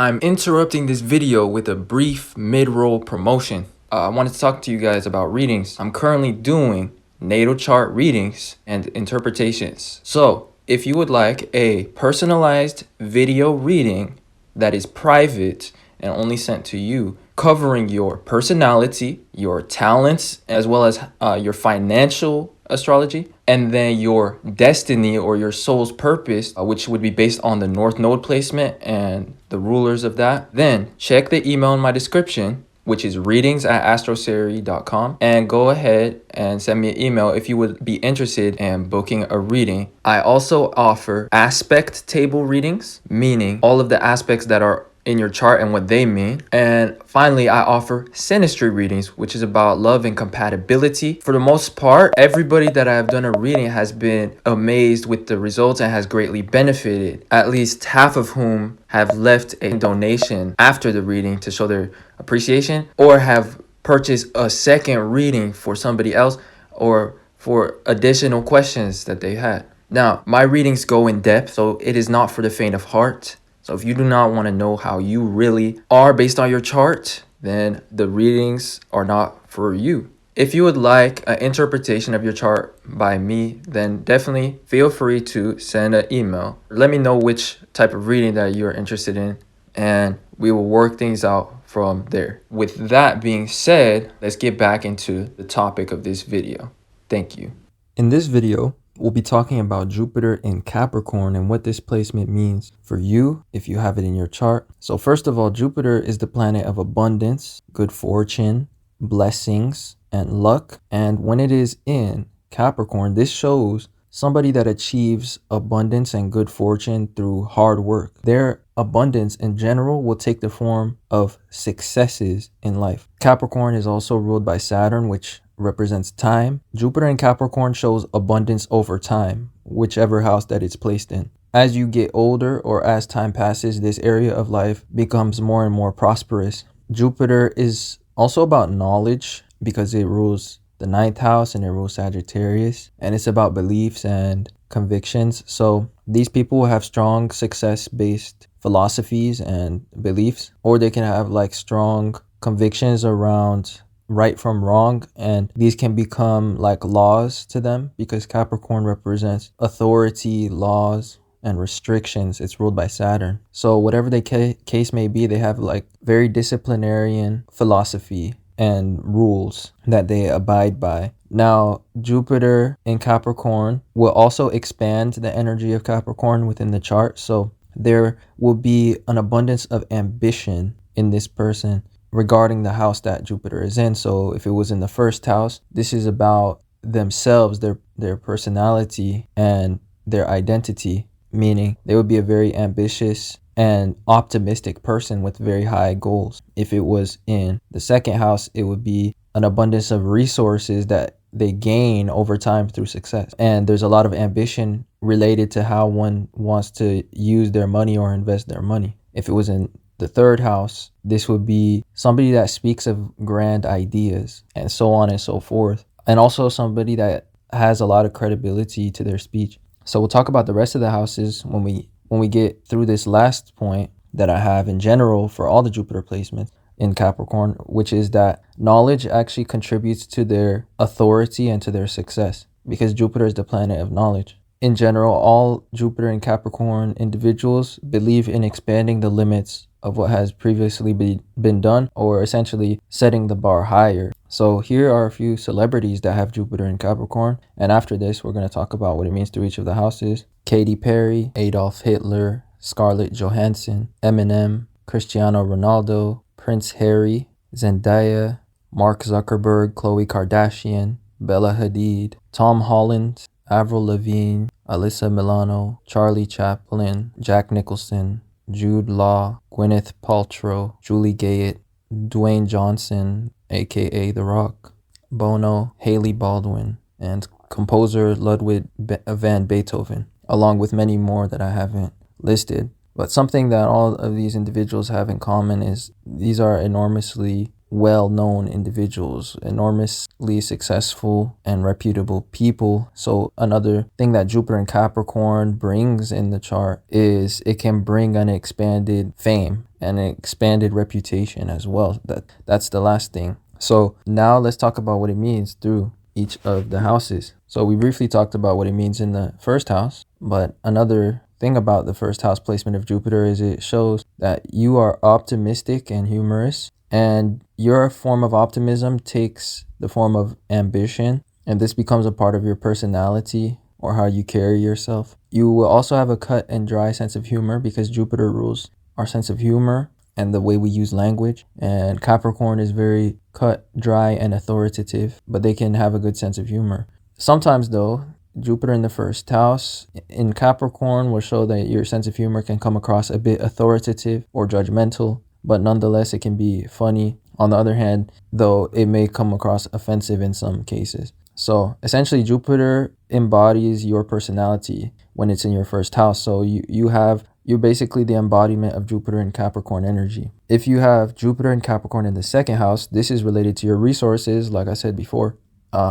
I'm interrupting this video with a brief mid-roll promotion. I wanted to talk to you guys about readings. I'm currently doing natal chart readings and interpretations. So if you would like a personalized video reading that is private and only sent to you, covering your personality, your talents, as well as your financial astrology, and then your destiny or your soul's purpose, which would be based on the North Node placement and the rulers of that, then check the email in my description, which is readings@astroseri.com, and go ahead and send me an email if you would be interested in booking a reading. I also offer aspect table readings, meaning all of the aspects that are in your chart and what they mean. And finally, I offer synastry readings, which is about love and compatibility. For the most part, everybody that I have done a reading has been amazed with the results and has greatly benefited, at least half of whom have left a donation after the reading to show their appreciation, or have purchased a second reading for somebody else or for additional questions that they had. Now, my readings go in depth, so it is not for the faint of heart. So if you do not want to know how you really are based on your chart, then the readings are not for you. If you would like an interpretation of your chart by me, then definitely feel free to send an email. Let me know which type of reading that you're interested in, and we will work things out from there. With that being said, let's get back into the topic of this video. Thank you. In this video, we'll be talking about Jupiter in Capricorn and what this placement means for you if you have it in your chart. So first of all, Jupiter is the planet of abundance, good fortune, blessings, and luck. And when it is in Capricorn, this shows somebody that achieves abundance and good fortune through hard work. Their abundance in general will take the form of successes in life. Capricorn is also ruled by Saturn, which represents time. Jupiter in Capricorn shows abundance over time, whichever house that it's placed in. As you get older or as time passes, this area of life becomes more and more prosperous. Jupiter is also about knowledge because it rules the 9th house and it rules Sagittarius, and it's about beliefs and convictions. So these people will have strong success-based philosophies and beliefs, or they can have like strong convictions around right from wrong, and these can become like laws to them because Capricorn represents authority, laws, and restrictions. It's ruled by Saturn. So whatever the case may be, they have like very disciplinarian philosophy and rules that they abide by. Now, Jupiter in Capricorn will also expand the energy of Capricorn within the chart. So there will be an abundance of ambition in this person regarding the house that Jupiter is in. So if it was in the 1st house, this is about themselves, their personality and their identity, meaning they would be a very ambitious and optimistic person with very high goals. If it was in the 2nd house, it would be an abundance of resources that they gain over time through success. And there's a lot of ambition related to how one wants to use their money or invest their money. If it was in the 3rd house, this would be somebody that speaks of grand ideas and so on and so forth. And also somebody that has a lot of credibility to their speech. So we'll talk about the rest of the houses when we get through this last point that I have in general for all the Jupiter placements in Capricorn, which is that knowledge actually contributes to their authority and to their success because Jupiter is the planet of knowledge. In general, all Jupiter and Capricorn individuals believe in expanding the limits of what has previously been done, or essentially setting the bar higher. So here are a few celebrities that have Jupiter in Capricorn, and after this we're going to talk about what it means to each of the houses. Katy Perry, Adolf Hitler, Scarlett Johansson, Eminem, Cristiano Ronaldo, Prince Harry, Zendaya, Mark Zuckerberg, Khloe Kardashian, Bella Hadid, Tom Holland, Avril Lavigne, Alyssa Milano, Charlie Chaplin, Jack Nicholson, Jude Law, Gwyneth Paltrow, Julie Gayet, Dwayne Johnson, aka The Rock, Bono, Haley Baldwin, and composer Ludwig van Beethoven, along with many more that I haven't listed. But something that all of these individuals have in common is these are enormously well-known individuals, enormously successful and reputable people. So another thing that Jupiter and Capricorn brings in the chart is it can bring an expanded fame and an expanded reputation as well. That's the last thing. So now let's talk about what it means through each of the houses. So we briefly talked about what it means in the first house, but another thing about the first house placement of Jupiter is it shows that you are optimistic and humorous, and your form of optimism takes the form of ambition, and this becomes a part of your personality or how you carry yourself. You will also have a cut and dry sense of humor because Jupiter rules our sense of humor and the way we use language. And Capricorn is very cut, dry, and authoritative, but they can have a good sense of humor. Sometimes, though, Jupiter in the first house in Capricorn will show that your sense of humor can come across a bit authoritative or judgmental, but nonetheless, it can be funny. On the other hand, though, it may come across offensive in some cases. So essentially, Jupiter embodies your personality when it's in your first house. So you're basically the embodiment of Jupiter and Capricorn energy. If you have Jupiter and Capricorn in the second house, this is related to your resources, like I said before,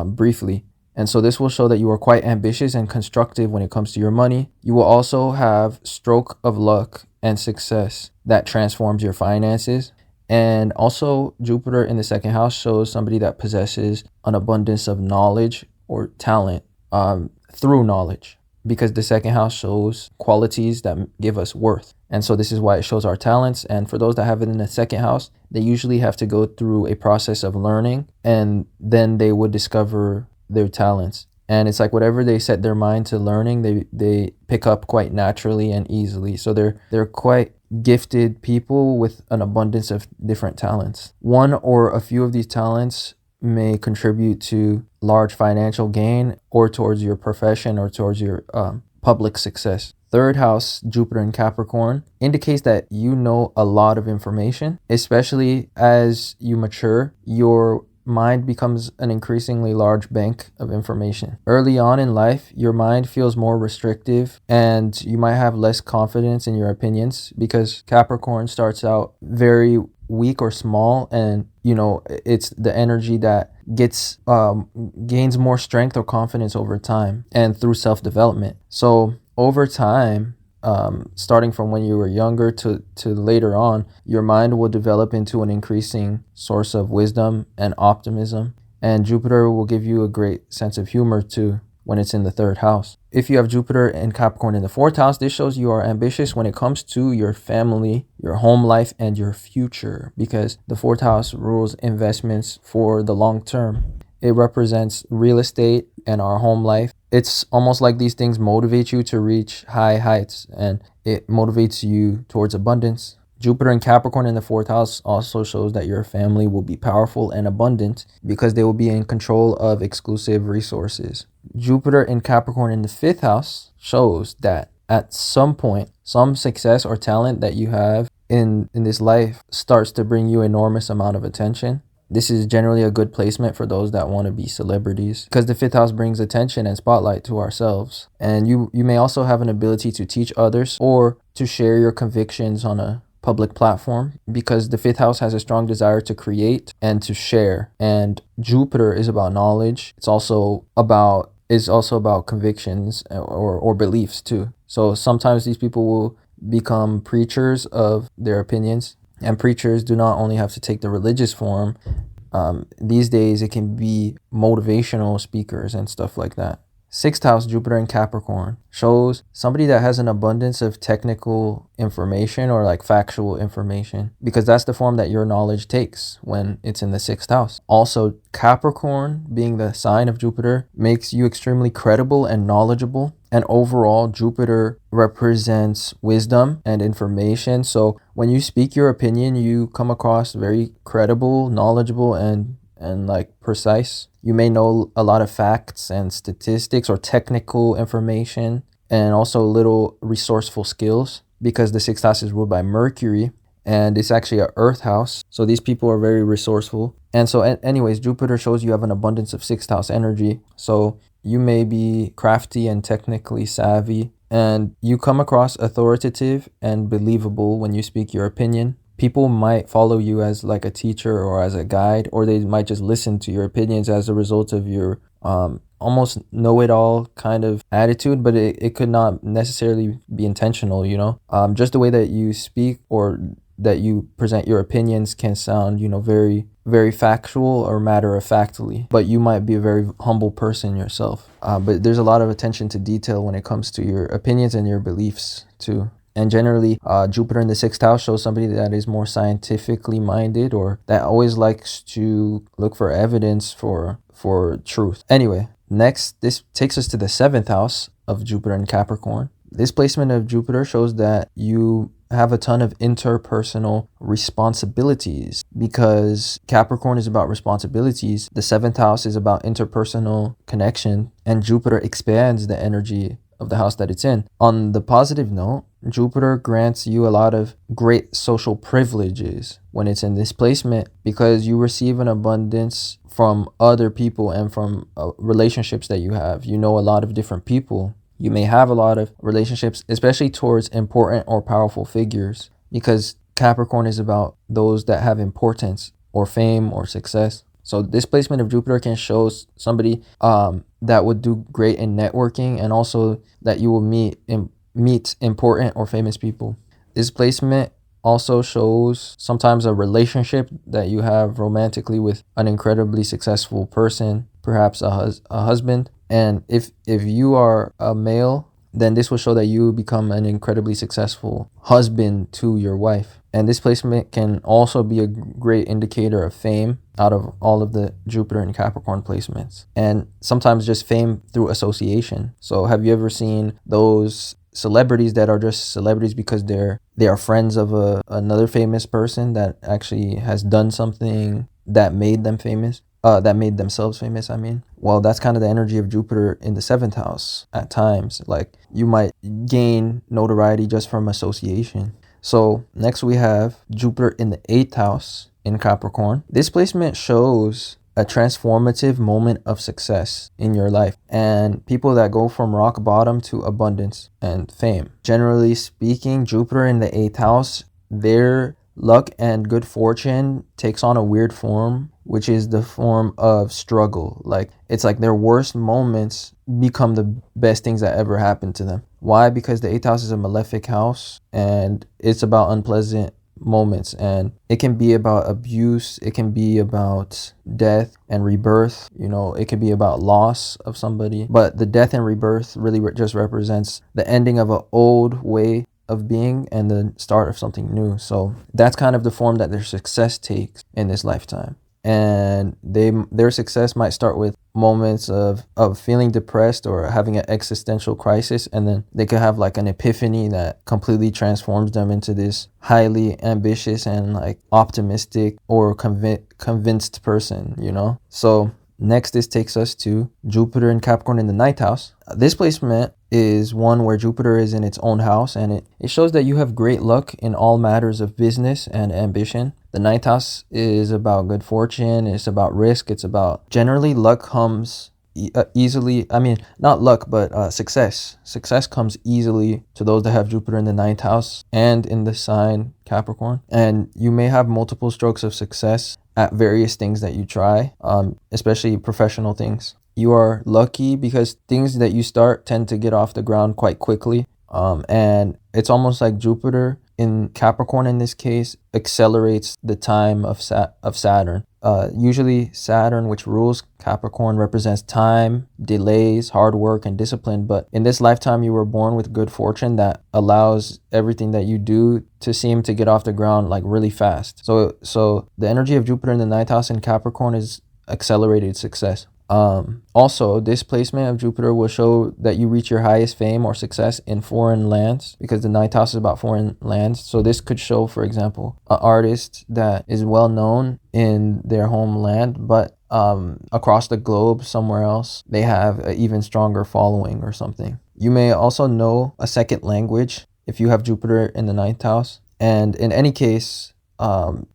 briefly. And so this will show that you are quite ambitious and constructive when it comes to your money. You will also have stroke of luck and success that transforms your finances. And also, Jupiter in the second house shows somebody that possesses an abundance of knowledge or talent through knowledge, because the second house shows qualities that give us worth. And so this is why it shows our talents. And for those that have it in the second house, they usually have to go through a process of learning, and then they would discover their talents. And it's like whatever they set their mind to learning, they pick up quite naturally and easily. So they're quite gifted people with an abundance of different talents. One or a few of these talents may contribute to large financial gain or towards your profession or towards your public success. Third house, Jupiter in Capricorn, indicates that you know a lot of information, especially as you mature. Your mind becomes an increasingly large bank of information. Early on in life, your mind feels more restrictive and you might have less confidence in your opinions because Capricorn starts out very weak or small, and it's the energy that gains more strength or confidence over time and through self-development. So over time, starting from when you were younger to later on, your mind will develop into an increasing source of wisdom and optimism. And Jupiter will give you a great sense of humor too when it's in the third house. If you have Jupiter and Capricorn in the fourth house, this shows you are ambitious when it comes to your family, your home life, and your future, because the fourth house rules investments for the long term. It represents real estate and our home life. It's almost like these things motivate you to reach high heights, and it motivates you towards abundance. Jupiter and Capricorn in the fourth house also shows that your family will be powerful and abundant because they will be in control of exclusive resources. Jupiter and Capricorn in the fifth house shows that at some point, some success or talent that you have in this life starts to bring you enormous amount of attention. This is generally a good placement for those that want to be celebrities, because the fifth house brings attention and spotlight to ourselves. And you may also have an ability to teach others or to share your convictions on a public platform, because the fifth house has a strong desire to create and to share. And Jupiter is about knowledge. It's also about convictions or beliefs too. So sometimes these people will become preachers of their opinions. And preachers do not only have to take the religious form. These days, it can be motivational speakers and stuff like that. Sixth house, Jupiter in Capricorn, shows somebody that has an abundance of technical information or like factual information, because that's the form that your knowledge takes when it's in the sixth house. Also, Capricorn, being the sign of Jupiter, makes you extremely credible and knowledgeable. And overall, Jupiter represents wisdom and information. So when you speak your opinion, you come across very credible, knowledgeable, and like precise. You may know a lot of facts and statistics or technical information, and also little resourceful skills, because the sixth house is ruled by Mercury and it's actually an earth house. So these people are very resourceful. And so anyways, Jupiter shows you have an abundance of sixth house energy. So you may be crafty and technically savvy, and you come across authoritative and believable when you speak your opinion. People might follow you as like a teacher or as a guide, or they might just listen to your opinions as a result of your almost know-it-all kind of attitude, but it could not necessarily be intentional, just the way that you speak or that you present your opinions can sound, very, very factual or matter of factly, but you might be a very humble person yourself. But there's a lot of attention to detail when it comes to your opinions and your beliefs too. And generally, Jupiter in the 6th house shows somebody that is more scientifically minded, or that always likes to look for evidence for truth. Anyway, next, this takes us to the 7th house of Jupiter in Capricorn. This placement of Jupiter shows that you have a ton of interpersonal responsibilities, because Capricorn is about responsibilities. The 7th house is about interpersonal connection, and Jupiter expands the energy of the house that it's in. On the positive note, Jupiter grants you a lot of great social privileges when it's in this placement, because you receive an abundance from other people and from relationships that you have. You know a lot of different people. You may have a lot of relationships, especially towards important or powerful figures, because Capricorn is about those that have importance or fame or success. So this placement of Jupiter can show somebody that would do great in networking, and also that you will meet important or famous people. This placement also shows sometimes a relationship that you have romantically with an incredibly successful person, perhaps a husband. And if you are a male, then this will show that you become an incredibly successful husband to your wife. And this placement can also be a great indicator of fame out of all of the Jupiter and Capricorn placements, and sometimes just fame through association. So have you ever seen those celebrities that are just celebrities because they are friends of another famous person that actually has done something that made them famous? That made themselves famous, I mean. Well, that's kind of the energy of Jupiter in the 7th house at times. Like, you might gain notoriety just from association. So next we have Jupiter in the 8th house in Capricorn. This placement shows a transformative moment of success in your life, and people that go from rock bottom to abundance and fame. Generally speaking, Jupiter in the 8th house, their luck and good fortune takes on a weird form, which is the form of struggle. Like, it's like their worst moments become the best things that ever happened to them. Why? Because the 8th house is a malefic house, and it's about unpleasant moments, and it can be about abuse, it can be about death and rebirth, it can be about loss of somebody. But the death and rebirth really just represents the ending of an old way of being and the start of something new. So that's kind of the form that their success takes in this lifetime. And their success might start with moments of feeling depressed or having an existential crisis, and then they could have like an epiphany that completely transforms them into this highly ambitious and like optimistic or convinced person, So next, this takes us to Jupiter and Capricorn in the 9th house. This placement is one where Jupiter is in its own house, and it shows that you have great luck in all matters of business and ambition. The 9th house is about good fortune, it's about risk, it's about generally luck comes easily. I mean, not luck, but success. Success comes easily to those that have Jupiter in the 9th house and in the sign Capricorn. And you may have multiple strokes of success at various things that you try, especially professional things. You are lucky because things that you start tend to get off the ground quite quickly. And it's almost like Jupiter in Capricorn in this case accelerates the time of Saturn. Usually Saturn, which rules Capricorn, represents time, delays, hard work, and discipline. But in this lifetime, you were born with good fortune that allows everything that you do to seem to get off the ground like really fast. So the energy of Jupiter in the 9th house in Capricorn is accelerated success. Also, this placement of Jupiter will show that you reach your highest fame or success in foreign lands, because the 9th house is about foreign lands. So this could show, for example, an artist that is well known in their homeland, but across the globe somewhere else, they have an even stronger following or something. You may also know a second language if you have Jupiter in the 9th house. And in any case,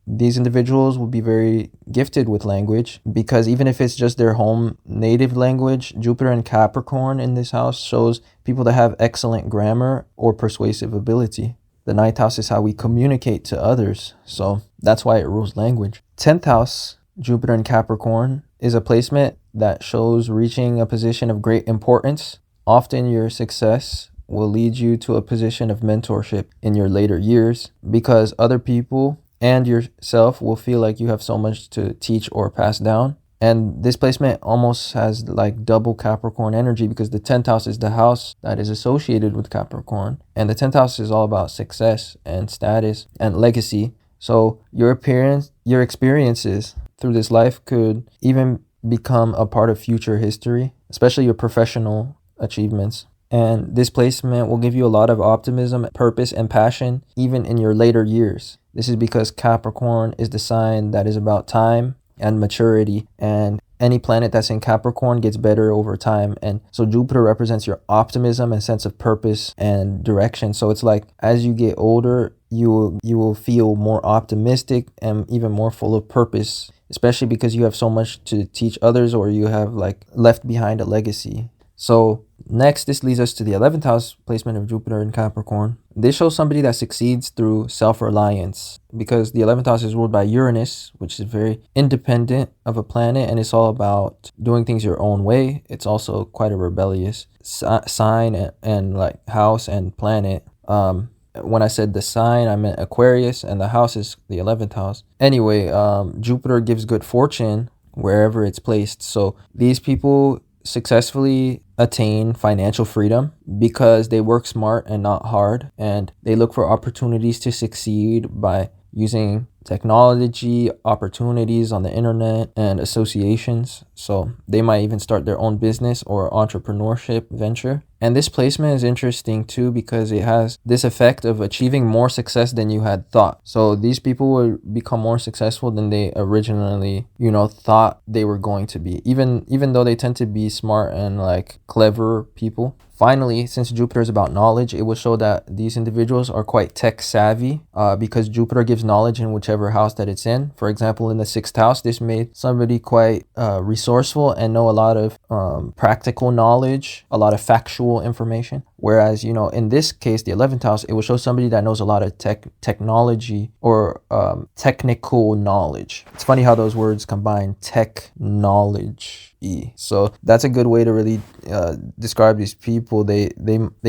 these individuals will be very gifted with language, because even if it's just their home native language, Jupiter and Capricorn in this house shows people that have excellent grammar or persuasive ability. The 9th house is how we communicate to others, so that's why it rules language. 10th house, Jupiter and Capricorn, is a placement that shows reaching a position of great importance. Often your success will lead you to a position of mentorship in your later years, because other people and yourself will feel like you have so much to teach or pass down. And this placement almost has like double Capricorn energy, because the 10th house is the house that is associated with Capricorn. And the 10th house is all about success and status and legacy. So your experiences through this life could even become a part of future history, especially your professional achievements. And this placement will give you a lot of optimism, purpose, and passion even in your later years. This is because Capricorn is the sign that is about time and maturity, and any planet that's in Capricorn gets better over time. And so Jupiter represents your optimism and sense of purpose and direction. So it's like as you get older, you will feel more optimistic and even more full of purpose, especially because you have so much to teach others, or you have like left behind a legacy. So next, this leads us to the 11th house placement of Jupiter in Capricorn. This shows somebody that succeeds through self-reliance, because the 11th house is ruled by Uranus, which is very independent of a planet, and it's all about doing things your own way. It's also quite a rebellious sign and like house and planet. When I said the sign, I meant Aquarius, and the house is the 11th house. Anyway, Jupiter gives good fortune wherever it's placed. So these people successfully attain financial freedom because they work smart and not hard, and they look for opportunities to succeed by using technology, opportunities on the internet, and associations. So they might even start their own business or entrepreneurship venture. And this placement is interesting too, because it has this effect of achieving more success than you had thought. So these people will become more successful than they originally, thought they were going to be, even though they tend to be smart and like clever people. Finally, since Jupiter is about knowledge, it will show that these individuals are quite tech savvy, because Jupiter gives knowledge in whichever house that it's in. For example, in the 6th house, this made somebody quite resourceful and know a lot of practical knowledge, a lot of factual information. Whereas, in this case, the 11th house, it will show somebody that knows a lot of technology or technical knowledge. It's funny how those words combine, technology. So that's a good way to really describe these people. They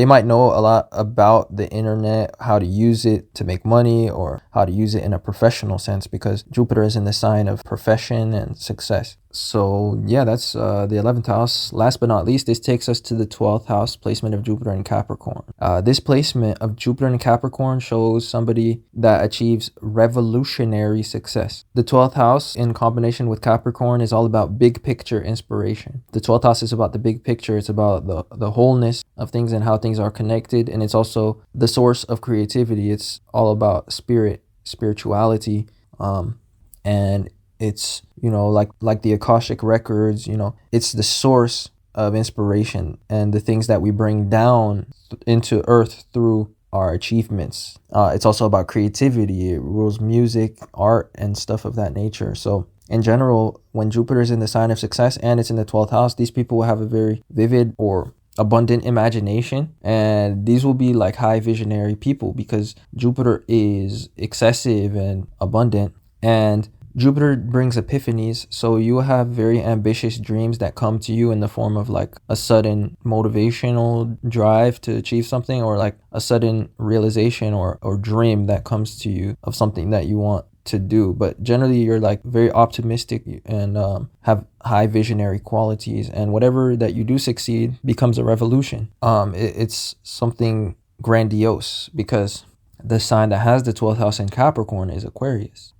might know a lot about the internet, how to use it to make money, or how to use it in a professional sense, because Jupiter is in the sign of profession and success. So yeah, that's the 11th house. Last but not least, this takes us to the 12th house placement of Jupiter in Capricorn. This placement of Jupiter in Capricorn shows somebody that achieves revolutionary success. The 12th house in combination with Capricorn is all about big picture inspiration. The 12th house is about the big picture. It's about the wholeness of things and how things are connected. And it's also the source of creativity. It's all about spirituality. And it's, like the Akashic records, it's the source of inspiration and the things that we bring down into earth through our achievements. It's also about creativity. It rules music, art, and stuff of that nature. So in general, when Jupiter is in the sign of success and it's in the 12th house, these people will have a very vivid or abundant imagination, and these will be like high visionary people, because Jupiter is excessive and abundant, and Jupiter brings epiphanies. So you will have very ambitious dreams that come to you in the form of like a sudden motivational drive to achieve something, or like a sudden realization or dream that comes to you of something that you want to do. But generally you're like very optimistic and have high visionary qualities, and whatever that you do succeed becomes a revolution. It's something grandiose, because the sign that has the 12th house in Capricorn is Aquarius.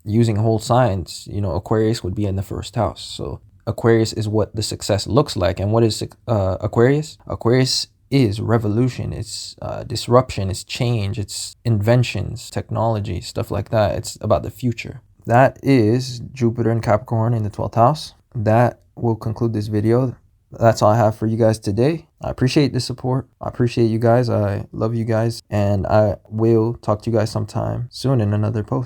Using whole signs, Aquarius would be in the 1st house. So Aquarius is what the success looks like. And what is Aquarius? Aquarius is revolution. It's disruption. It's change. It's inventions, technology, stuff like that. It's about the future. That is Jupiter and Capricorn in the 12th house. That will conclude this video. That's all I have for you guys today. I appreciate the support. I appreciate you guys. I love you guys. And I will talk to you guys sometime soon in another post.